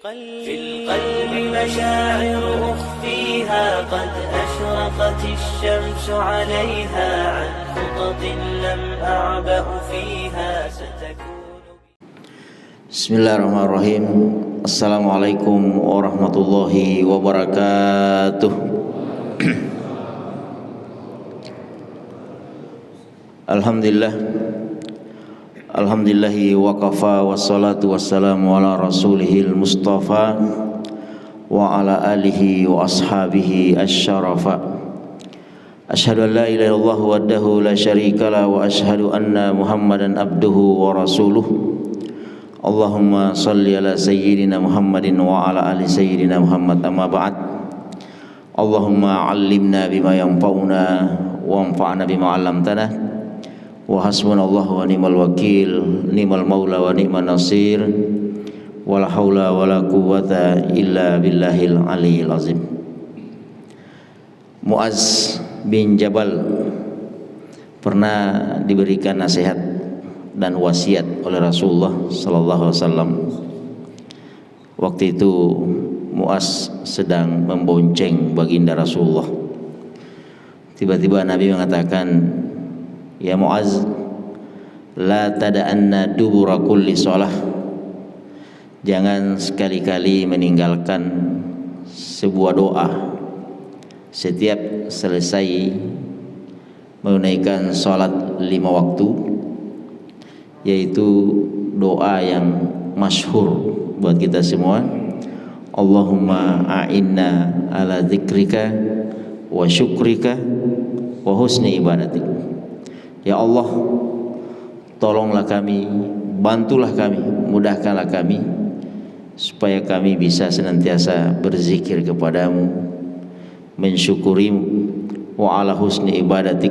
في القلب مشاعر أخفيها قد أشرقت الشمس عليها عن خطط لم أعبأ فيها ستكون. Bismillahirrahmanirrahim. Assalamualaikum warahmatullahi wabarakatuh. Alhamdulillahi wa kafa, wassalatu wassalamu ala rasulihil mustafa wa ala alihi wa ashabihi asyarafa. Ashhadu an la ilaha illallah wahdahu la syarika la wa ashhadu anna Muhammadan abduhu wa rasuluh. Allahumma salli ala sayyidina Muhammadin wa ala ali sayyidina Muhammad, amma ba'd. Allahumma 'allimna bima yanfa'una wa anfa'na bima 'allamtana. Wa hasbunallahu wa ni'mal wakil, ni'mal maula wa ni'man nasir. Wala haula wala quwwata illa billahil aliyyil azim. Muaz bin Jabal pernah diberikan nasihat dan wasiat oleh Rasulullah sallallahu alaihi wasallam. Waktu itu Muaz sedang membonceng baginda Rasulullah. Tiba-tiba Nabi mengatakan, "Ya Muaz, la tada'anna dubura kulli shalah." Jangan sekali-kali meninggalkan sebuah doa setiap selesai menunaikan salat 5 waktu, yaitu doa yang masyhur buat kita semua. Allahumma a'inna ala dzikrika wa syukrika wa husni ibadatik. Ya Allah, tolonglah kami, bantulah kami, mudahkanlah kami supaya kami bisa senantiasa berzikir kepadamu, mensyukurimu, wa ala husni ibadatik,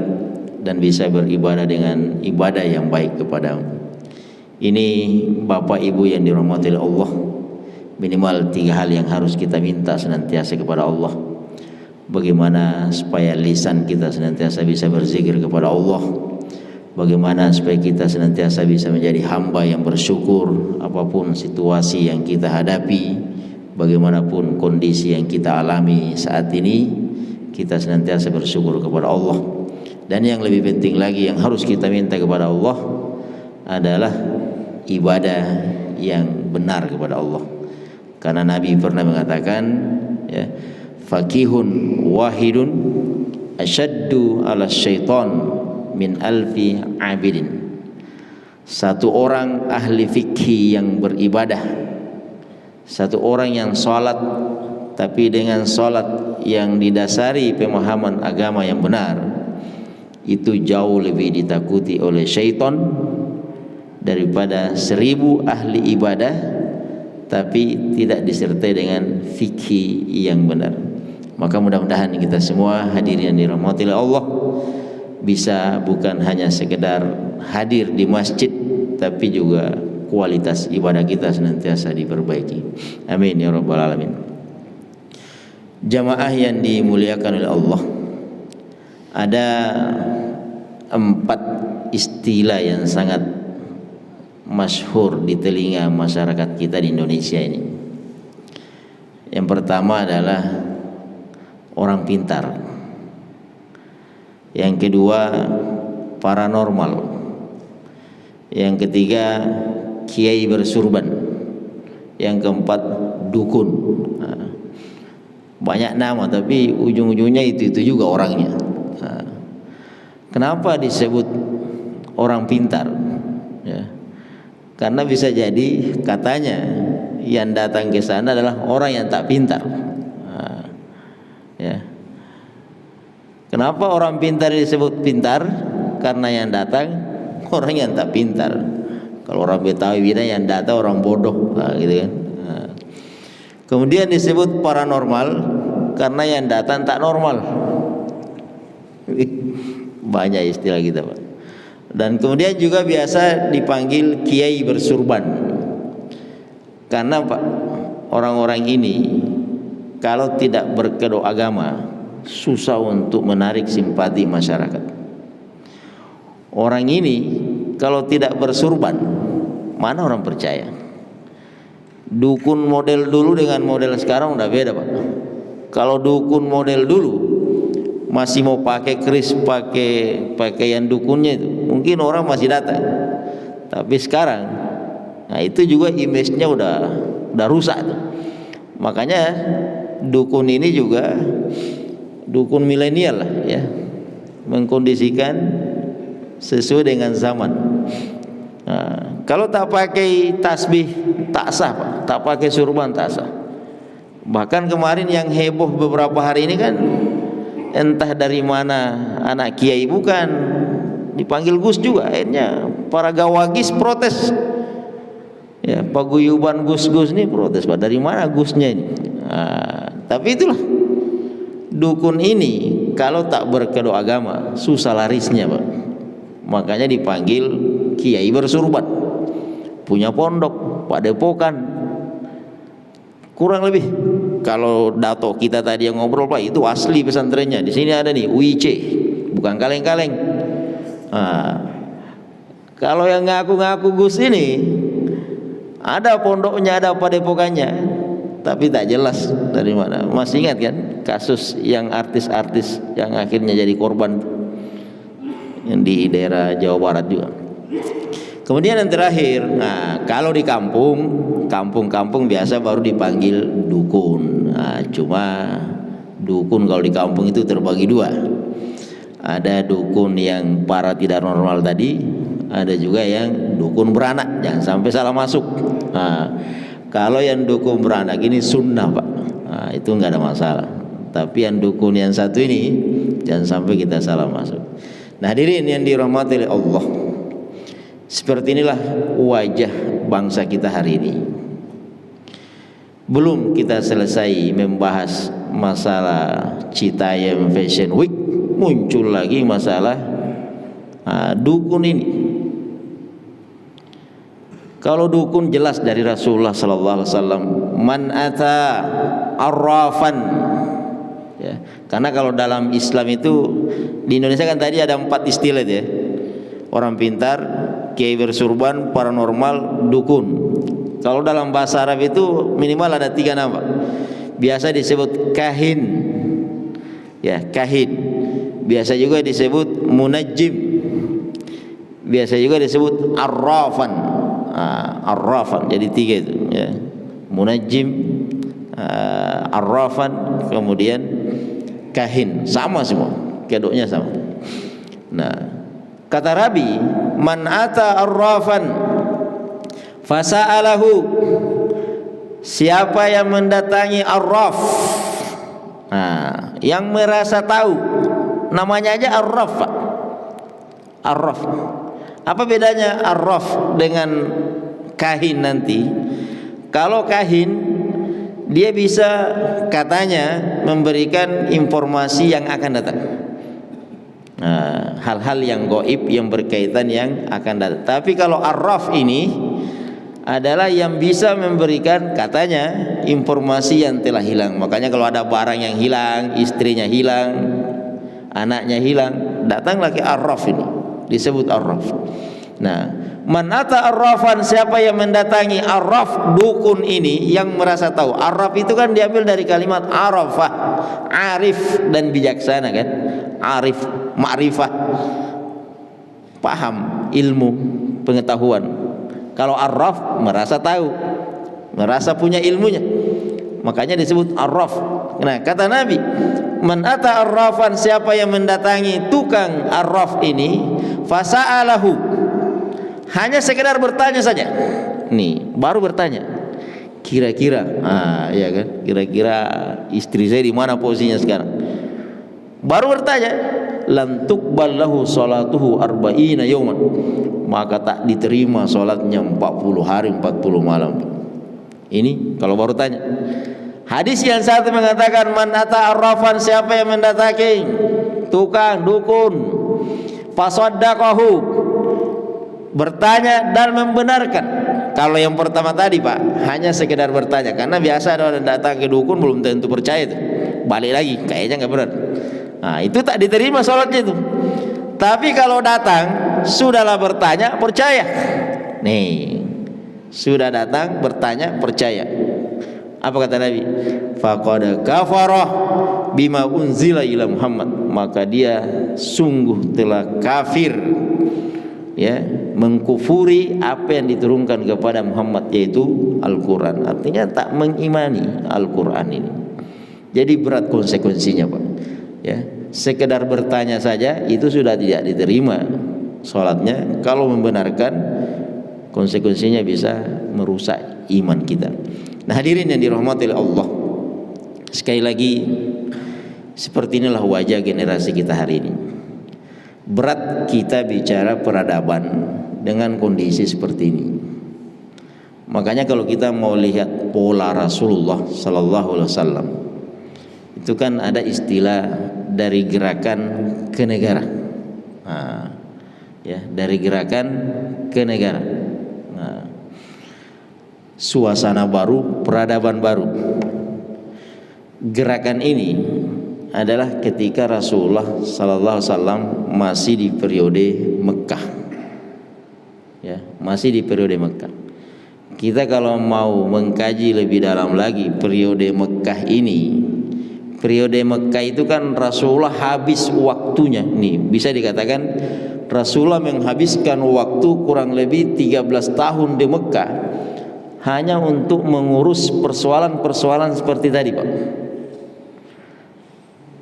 dan bisa beribadah dengan ibadah yang baik kepadamu. Ini Bapak Ibu yang dirahmati oleh Allah, minimal 3 hal yang harus kita minta senantiasa kepada Allah. Bagaimana supaya lisan kita senantiasa bisa berzikir kepada Allah, bagaimana supaya kita senantiasa bisa menjadi hamba yang bersyukur apapun situasi yang kita hadapi, bagaimanapun kondisi yang kita alami saat ini, kita senantiasa bersyukur kepada Allah. Dan yang lebih penting lagi yang harus kita minta kepada Allah adalah ibadah yang benar kepada Allah. Karena Nabi pernah mengatakan, ya, fakihun wahidun asyaddu ala syaitan min alfi abidin. Satu orang ahli fikih yang beribadah, satu orang yang salat tapi dengan salat yang didasari pemahaman agama yang benar, itu jauh lebih ditakuti oleh syaitan daripada 1000 ahli ibadah tapi tidak disertai dengan fikih yang benar. Maka mudah-mudahan kita semua hadirin yang dirahmati oleh Allah bisa bukan hanya sekedar hadir di masjid, tapi juga kualitas ibadah kita senantiasa diperbaiki. Amin ya rabbal alamin. Jamaah yang dimuliakan oleh Allah, ada 4 istilah yang sangat masyhur di telinga masyarakat kita di Indonesia ini. Yang pertama adalah orang pintar. Yang kedua paranormal. Yang ketiga kiai bersurban. Yang keempat dukun. Banyak nama tapi ujung-ujungnya itu juga orangnya. Kenapa disebut orang pintar? Ya, karena bisa jadi katanya yang datang ke sana adalah orang yang tak pintar. Ya. Kenapa orang pintar disebut pintar? Karena yang datang orang yang tak pintar. Kalau orang Betawi bilang yang datang orang bodoh, gitu kan. Kemudian disebut paranormal karena yang datang tak normal. Banyak istilah kita, Pak. Dan kemudian juga biasa dipanggil kiai bersurban. Karena Pak, orang-orang ini kalau tidak berkedok agama susah untuk menarik simpati masyarakat. Orang ini kalau tidak bersurban, mana orang percaya? Dukun model dulu dengan model sekarang udah beda, Pak. Kalau dukun model dulu masih mau pakai keris, pakai pakaian dukunnya itu, mungkin orang masih datang. Tapi sekarang, nah itu juga image-nya udah rusak tuh. Makanya dukun ini juga dukun milenial lah ya, mengkondisikan sesuai dengan zaman. Nah, kalau tak pakai tasbih tak sah, Pak. Tak pakai surban tak sah. Bahkan kemarin yang heboh beberapa hari ini kan, entah dari mana anak kiai bukan dipanggil Gus juga, akhirnya para gawagis protes. Ya, paguyuban Gus-Gus ini protes, Pak. Dari mana Gusnya ini? Tapi itulah dukun ini kalau tak berkedok agama susah larisnya, Pak. Makanya dipanggil kiai bersurban, punya pondok, padepokan. Kurang lebih kalau dato kita tadi yang ngobrol, Pak, itu asli pesantrennya. Di sini ada nih UIC, bukan kaleng-kaleng. Kalau yang ngaku-ngaku Gus ini ada pondoknya, ada padepokannya, tapi tak jelas dari mana. Masih ingat kan kasus yang artis-artis yang akhirnya jadi korban yang di daerah Jawa Barat juga. Kemudian yang terakhir, nah kalau di kampung biasa baru dipanggil dukun. Nah, cuma dukun kalau di kampung itu terbagi dua. Ada dukun yang para tidak normal tadi, ada juga yang dukun beranak, jangan sampai salah masuk. Nah, kalau yang dukun beranak ini sunnah, Pak. Nah, itu nggak ada masalah. Tapi yang dukun yang satu ini jangan sampai kita salah masuk. Nah, hadirin yang dirahmati oleh Allah, seperti inilah wajah bangsa kita hari ini. Belum kita selesai membahas masalah Citayam Fashion Week, muncul lagi masalah dukun ini. Kalau dukun jelas dari Rasulullah sallallahu alaihi wasallam, man ata arrafan. Ya, karena kalau dalam Islam itu di Indonesia kan tadi ada 4 istilah ya. Orang pintar, kiai bersurban, paranormal, dukun. Kalau dalam bahasa Arab itu minimal ada 3 nama. Biasa disebut kahin. Ya, kahin. Biasa juga disebut munajjim. Biasa juga disebut arrafan. Arrafan. Jadi 3 itu ya. Munajjim, arrafan, kemudian kahin. Sama semua. Kedoknya sama. Nah, kata Rabi, man ata arrafan fasa'alahu, siapa yang mendatangi arraf, yang merasa tahu, namanya aja arraf, Pak. Arraf. Apa bedanya arraf dengan kahin nanti? Kalau kahin dia bisa katanya memberikan informasi yang akan datang. Hal-hal yang gaib yang berkaitan yang akan datang. Tapi kalau arraf ini adalah yang bisa memberikan katanya informasi yang telah hilang. Makanya kalau ada barang yang hilang, istrinya hilang, anaknya hilang, datanglah ke arraf ini, disebut arraf. Nah, man ata arrafan, siapa yang mendatangi arraf, dukun ini yang merasa tahu. Arraf itu kan diambil dari kalimat arafah, arif dan bijaksana kan. Arif, ma'rifah, paham, ilmu, pengetahuan. Kalau arraf merasa tahu, merasa punya ilmunya, makanya disebut arraf. Nah, kata Nabi, man ata arrafan, siapa yang mendatangi tukang arraf ini, fasa'alahu, hanya sekedar bertanya saja. Nih, baru bertanya. Kira-kira, ya kan? Kira-kira istri saya di mana posisinya sekarang? Baru bertanya, lan tuqbal lahu salatuhu arba'ina yawman, maka tak diterima salatnya 40 hari 40 malam. Ini kalau baru tanya. Hadis yang satu mengatakan, man ata arrafan, siapa yang mendatangi tukang dukun, fasaddaqahu, bertanya dan membenarkan. Kalau yang pertama tadi, Pak, hanya sekedar bertanya, karena biasa ada orang datang ke dukun belum tentu percaya itu, balik lagi kayaknya nggak benar. Nah, itu tak diterima sholatnya itu. Tapi kalau datang sudahlah bertanya, percaya. Nih, Sudah datang bertanya, percaya. Apa kata Nabi? Faqad kafarah bima unzila ila Muhammad, maka dia sungguh telah kafir, ya, mengkufuri apa yang diturunkan kepada Muhammad, yaitu Al-Quran. Artinya tak mengimani Al-Quran ini. Jadi berat konsekuensinya, Pak. Ya, sekedar bertanya saja itu sudah tidak diterima sholatnya. Kalau membenarkan, konsekuensinya bisa merusak iman kita. Nah, hadirin yang dirahmati oleh Allah, sekali lagi, seperti inilah wajah generasi kita hari ini. Berat kita bicara peradaban dengan kondisi seperti ini. Makanya kalau kita mau lihat pola Rasulullah Sallallahu Alaihi Wasallam, itu kan ada istilah dari gerakan ke negara. Nah, ya, dari gerakan ke negara. Nah, suasana baru, peradaban baru. Gerakan ini adalah ketika Rasulullah Sallallahu Alaihi Wasallam masih di periode Mekah, ya, masih di periode Mekah. Kita kalau mau mengkaji lebih dalam lagi periode Mekah ini, periode Mekah itu kan Rasulullah habis waktunya. Nih, bisa dikatakan Rasulullah menghabiskan waktu kurang lebih 13 tahun di Mekah hanya untuk mengurus persoalan-persoalan seperti tadi, Pak.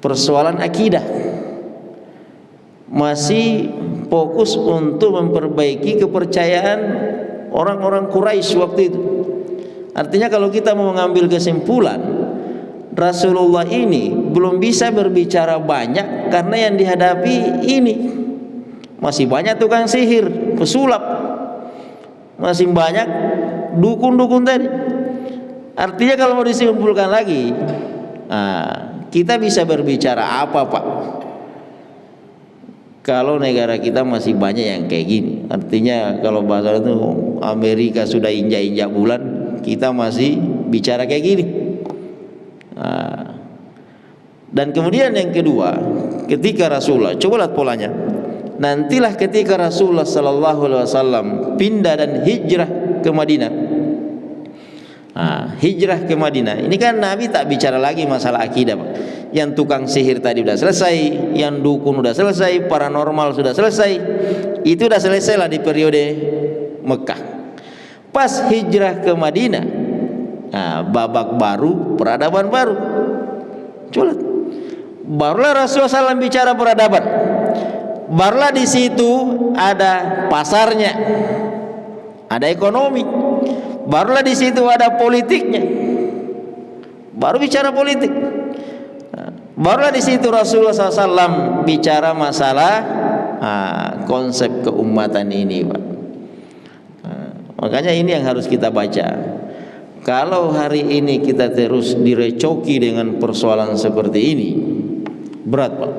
Persoalan akidah. Masih fokus untuk memperbaiki kepercayaan orang-orang Quraisy waktu itu. Artinya kalau kita mau mengambil kesimpulan, Rasulullah ini belum bisa berbicara banyak karena yang dihadapi ini masih banyak tukang sihir, pesulap, masih banyak dukun-dukun tadi. Artinya kalau mau disimpulkan lagi, kita bisa berbicara apa, Pak? Kalau negara kita masih banyak yang kayak gini. Artinya kalau bahasa itu Amerika sudah injak-injak bulan, kita masih bicara kayak gini. Dan kemudian yang kedua, ketika Rasulullah, coba lihat polanya. Nantilah ketika Rasulullah Sallallahu Alaihi Wasallam pindah dan hijrah ke Madinah. Hijrah ke Madinah. Ini kan Nabi tak bicara lagi masalah akidah, Pak. Yang tukang sihir tadi sudah selesai, yang dukun sudah selesai, paranormal sudah selesai. Itu sudah selesai lah di periode Mekah. Pas hijrah ke Madinah, babak baru, peradaban baru. Coba, barulah Rasulullah SAW bicara peradaban. Barulah di situ ada pasarnya, ada ekonomi. Barulah di situ ada politiknya. Baru bicara politik. Barulah di situ Rasulullah SAW bicara masalah konsep keumatan ini, Pak. Makanya ini yang harus kita baca. Kalau hari ini kita terus direcoki dengan persoalan seperti ini, berat, Pak.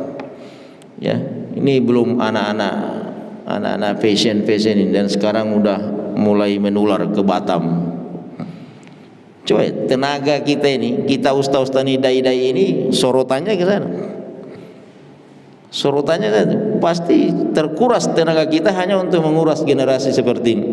Ya, ini belum anak-anak fashion ini, dan sekarang udah mulai menular ke Batam. Coba tenaga kita ini, kita ustaz-ustaz ini, dai-dai ini, sorotannya ke sana. Sorotannya kan pasti terkuras tenaga kita hanya untuk menguras generasi seperti ini.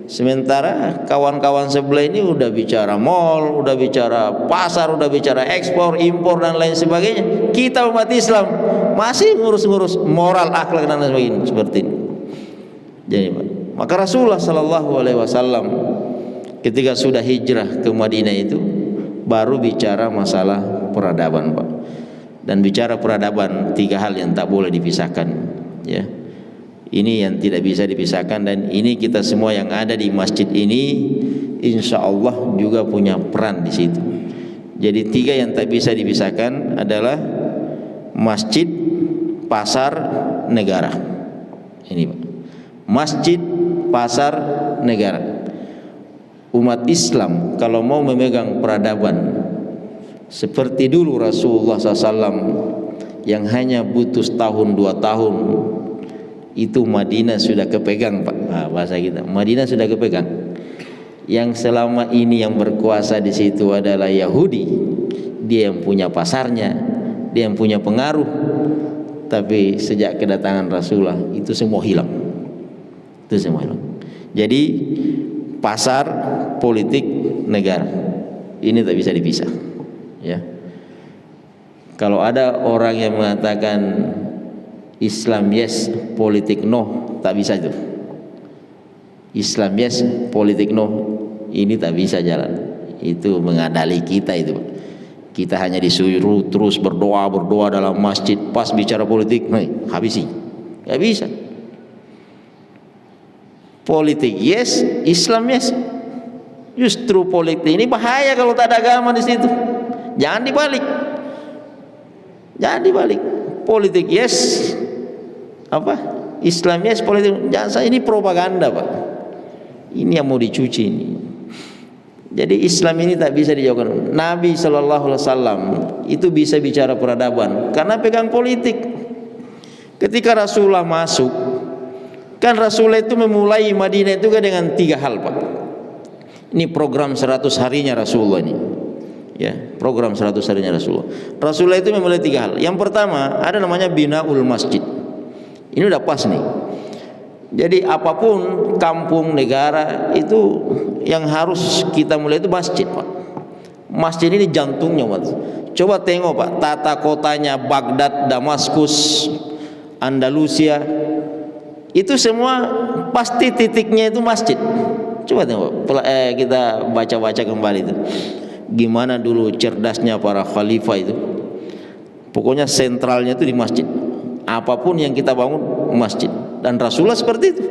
Sementara kawan-kawan sebelah ini udah bicara mall, udah bicara pasar, udah bicara ekspor, impor dan lain sebagainya. Kita umat Islam masih ngurus-ngurus moral, akhlak dan lain sebagainya seperti ini. Jadi, maka Rasulullah Sallallahu Alaihi Wasallam ketika sudah hijrah ke Madinah itu baru bicara masalah peradaban, Pak. Dan bicara peradaban, 3 hal yang tak boleh dipisahkan, ya. Ini yang tidak bisa dipisahkan, dan ini kita semua yang ada di masjid ini insya Allah juga punya peran di situ. Jadi 3 yang tak bisa dipisahkan adalah masjid, pasar, negara. Ini, Pak. Masjid, pasar, negara. Umat Islam kalau mau memegang peradaban seperti dulu Rasulullah SAW yang hanya butuh setahun 2 tahun, itu Madinah sudah kepegang, Pak. Bahasa kita, Madinah sudah kepegang. Yang selama ini yang berkuasa di situ adalah Yahudi. Dia yang punya pasarnya, dia yang punya pengaruh. Tapi sejak kedatangan Rasulullah itu semua hilang. Itu semua hilang. Jadi pasar, politik, negara. Ini tak bisa dipisah. Ya. Kalau ada orang yang mengatakan Islam yes, politik no, tak bisa itu. Islam yes, politik no, ini tak bisa jalan. Itu mengadali kita itu. Kita hanya disuruh terus berdoa dalam masjid, pas bicara politik, habisi. Gak bisa. Politik yes, Islam yes. Justru politik ini bahaya kalau tak ada agama di situ. Jangan dibalik. Jangan dibalik. Politik yes, Islam yes, politik jangan. Ini propaganda, Pak. Ini yang mau dicuci ini. Jadi Islam ini tak bisa dijauhkan. Nabi SAW itu bisa bicara peradaban karena pegang politik. Ketika Rasulullah masuk, kan Rasulullah itu memulai Madinah itu dengan 3 hal, Pak. Ini program 100 harinya Rasulullah ini. Ya, program 100 harinya Rasulullah. Rasulullah itu memulai 3 hal. Yang pertama ada namanya binaul masjid. Ini udah pas nih. Jadi apapun kampung, negara itu yang harus kita mulai itu masjid, Pak. Masjid ini jantungnya, Pak. Coba tengok, Pak, tata kotanya Baghdad, Damaskus, Andalusia. Itu semua pasti titiknya itu masjid. Coba tengok, kita baca-baca kembali itu. Gimana dulu cerdasnya para khalifah itu. Pokoknya sentralnya itu di masjid. Apapun yang kita bangun masjid. Dan Rasulullah seperti itu.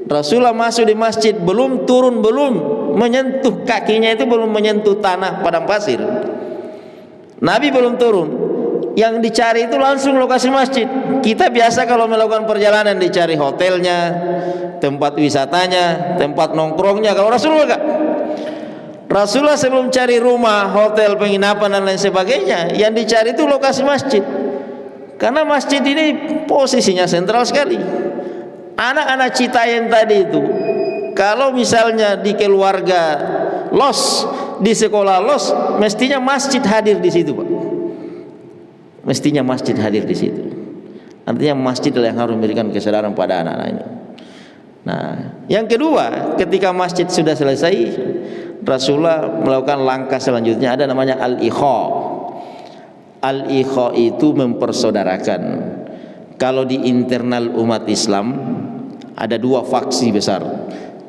Rasulullah masuk di masjid belum turun, belum menyentuh kakinya itu belum menyentuh tanah padang pasir. Nabi belum turun. Yang dicari itu langsung lokasi masjid. Kita biasa kalau melakukan perjalanan dicari hotelnya, tempat wisatanya, tempat nongkrongnya. Kalau Rasulullah enggak. Rasulullah sebelum cari rumah, hotel, penginapan dan lain sebagainya, yang dicari itu lokasi masjid. Karena masjid ini posisinya sentral sekali. Anak-anak Citayen tadi itu, kalau misalnya di keluarga los, di sekolah los, mestinya masjid hadir di situ, Pak. Mestinya masjid hadir di situ. Artinya masjid adalah yang harus memberikan kesadaran pada anak-anak ini. Nah, yang kedua, ketika masjid sudah selesai, Rasulullah melakukan langkah selanjutnya, ada namanya al-ikha. Al-ikha itu mempersaudarakan. Kalau di internal umat Islam ada 2 faksi besar.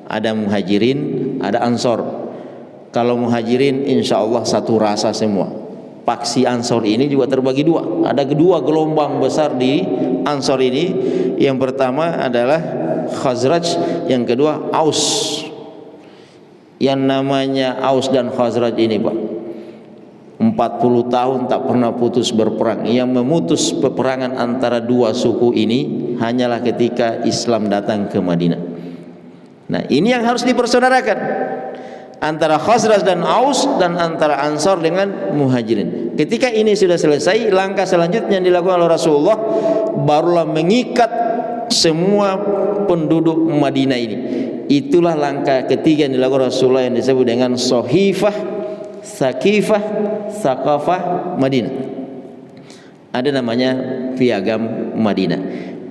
Ada muhajirin, ada ansor. Kalau muhajirin insya Allah satu rasa semua. Faksi ansor ini juga terbagi 2. Ada 2 gelombang besar di ansor ini. Yang pertama adalah Khazraj, yang kedua Aus. Yang namanya Aus dan Khazraj ini, Pak, 40 tahun tak pernah putus berperang. Yang memutus peperangan antara 2 suku ini hanyalah ketika Islam datang ke Madinah. Nah, ini yang harus dipersaudarakan antara Khazraj dan Aus, dan antara Ansar dengan Muhajirin. Ketika ini sudah selesai, langkah selanjutnya yang dilakukan oleh Rasulullah barulah mengikat semua penduduk Madinah ini. Itulah langkah ketiga yang dilakukan Rasulullah yang disebut dengan Sohifah, Sakifah, Sakafah Madinah. Ada namanya Piagam Madinah.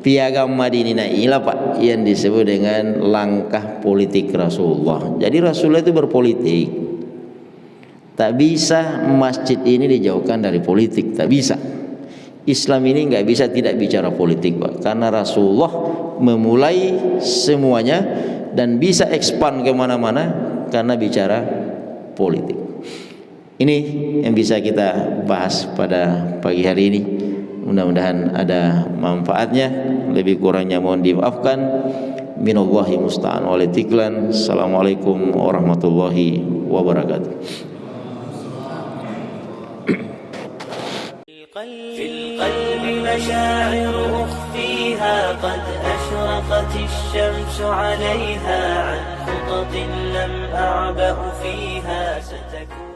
Piagam Madinah inilah, Pak, yang disebut dengan langkah politik Rasulullah. Jadi Rasulullah itu berpolitik. Tak bisa masjid ini dijauhkan dari politik, tak bisa. Islam ini nggak bisa tidak bicara politik, Pak, karena Rasulullah memulai semuanya dan bisa expand kemana-mana karena bicara politik. Ini yang bisa kita bahas pada pagi hari ini. Mudah-mudahan ada manfaatnya. Lebih kurangnya mohon dimaafkan. Minallahi musta'an wa litiklan. Assalamualaikum warahmatullahi wabarakatuh. في القلب مشاعر أخفيها قد أشرقت الشمس عليها عن خطط لم أعبأ فيها ستكون